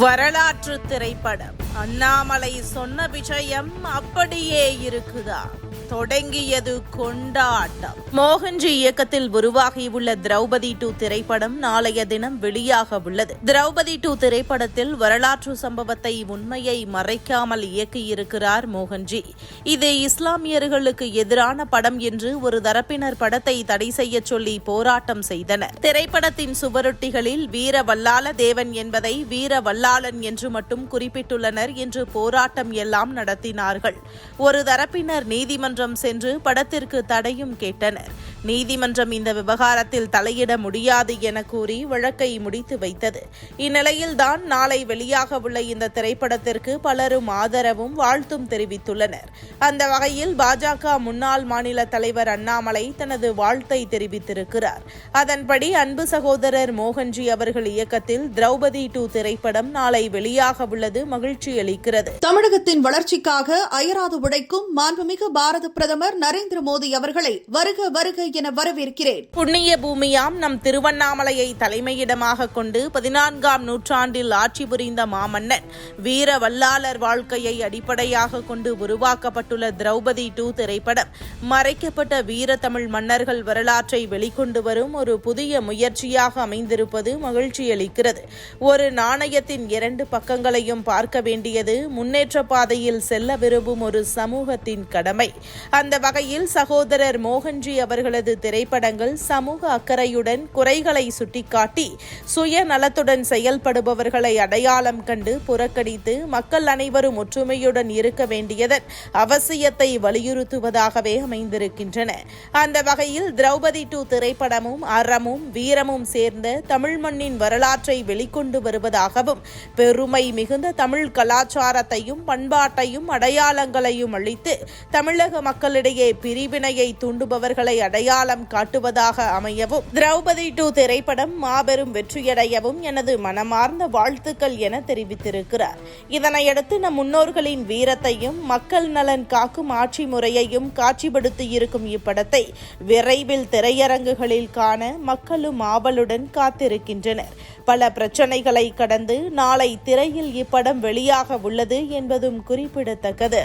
வரலாற்று திரைப்படம் அண்ணாமலை சொன்ன விஷயம் அப்படியே இருக்குதா? தொடங்கியது கொண்டாட்டம். மோகன்ஜி இயக்கத்தில் உருவாகியுள்ள திரௌபதி 2 திரைப்படம் நாளைய தினம் வெளியாக உள்ளது. திரௌபதி 2 திரைப்படத்தில் வரலாற்று சம்பவத்தை உண்மையை மறைக்காமல் இயக்கியிருக்கிறார் மோகன்ஜி. இது இஸ்லாமியர்களுக்கு எதிரான படம் என்று ஒரு தரப்பினர் படத்தை தடை செய்ய சொல்லி போராட்டம் செய்தனர். திரைப்படத்தின் சுவரொட்டிகளில் வீர வல்லாள தேவன் என்பதை வீர வல்லாளன் என்று மட்டும் குறிப்பிட்டுள்ளனர் என்று போராட்டம் எல்லாம் நடத்தினார்கள். ஒரு தரப்பினர் நீதிமன்றம் சென்று படத்திற்கு தடையும் கேட்டனர். நீதிமன்றம் இந்த விவகாரத்தில் தலையிட முடியாது என கூறி வழக்கை முடித்து வைத்தது. இந்நிலையில்தான் நாளை வெளியாக உள்ள இந்த திரைப்படத்திற்கு பலரும் ஆதரவும் வாழ்த்தும் தெரிவித்துள்ளனர். அந்த வகையில் பாஜக முன்னாள் மாநில தலைவர் அண்ணாமலை தனது வாழ்த்தை தெரிவித்திருக்கிறார். அதன்படி அன்பு சகோதரர் மோகன்ஜி அவர்கள் இயக்கத்தில் திரௌபதி 2 திரைப்படம் நாளை வெளியாக உள்ளது மகிழ்ச்சி அளிக்கிறது. தமிழகத்தின் வளர்ச்சிக்காக அயராது உழைக்கும் மாண்புமிகு பாரத பிரதமர் நரேந்திர மோடி அவர்களை வருக வருக என வரவேற்கிறேன். புண்ணிய பூமியாம் நம் திருவண்ணாமலையை தலைமையிடமாக கொண்டு 14ஆம் நூற்றாண்டில் ஆட்சி புரிந்த மாமன்னன் வீர வல்லாளர் வாழ்க்கையை அடிப்படையாக கொண்டு உருவாக்கப்பட்டுள்ள திரௌபதி 2 திரைப்படம் மறைக்கப்பட்ட வீர தமிழ் மன்னர்கள் வரலாற்றை வெளிக்கொண்டு வரும் ஒரு புதிய முயற்சியாக அமைந்திருப்பது மகிழ்ச்சி அளிக்கிறது. ஒரு நாணயத்தின் 2 பக்கங்களையும் பார்க்க வேண்டியது முன்னேற்ற பாதையில் செல்ல விரும்பும் ஒரு சமூகத்தின் கடமை. அந்த வகையில் சகோதரர் மோகன்ஜி அவர்களது திரைப்படங்கள் சமூக அக்கறையுடன் குறைகளை சுட்டிக்காட்டி சுயநலத்துடன் செயல்படுபவர்களை அடையாளம் கண்டு புறக்கணித்து மக்கள் அனைவரும் ஒற்றுமையுடன் இருக்க வேண்டியதன் அவசியத்தை வலியுறுத்துவதாகவே அமைந்திருக்கின்றன. அந்த வகையில் திரௌபதி 2 திரைப்படமும் அறமும் வீரமும் சேர்ந்த தமிழ் மண்ணின் வரலாற்றை வெளிக்கொண்டு வருவதாகவும் பெருமை மிகுந்த தமிழ் கலாச்சாரத்தையும் பண்பாட்டையும் அடையாளங்களையும் அளித்து தமிழக மக்களிடையே பிரிவினையை தூண்டுபவர்களை அடையாளம் காட்டுவதாக அமையவும் திரௌபதி 2 திரைப்படம் மாபெரும் வெற்றியடையவும் எனது மனமார்ந்த வாழ்த்துக்கள் என தெரிவித்திருக்கிறார். இதனையடுத்து நம் முன்னோர்களின் வீரத்தையும் மக்கள் நலன் காக்கும் ஆட்சி முறையையும் காட்சிப்படுத்தியிருக்கும் இப்படத்தை விரைவில் திரையரங்குகளில் காண மக்களும் ஆவலுடன் காத்திருக்கின்றனர். பல பிரச்சனைகளை கடந்து நாளை திரையில் இப்படம் வெளியாக உள்ளது என்பதும் குறிப்பிடத்தக்கது.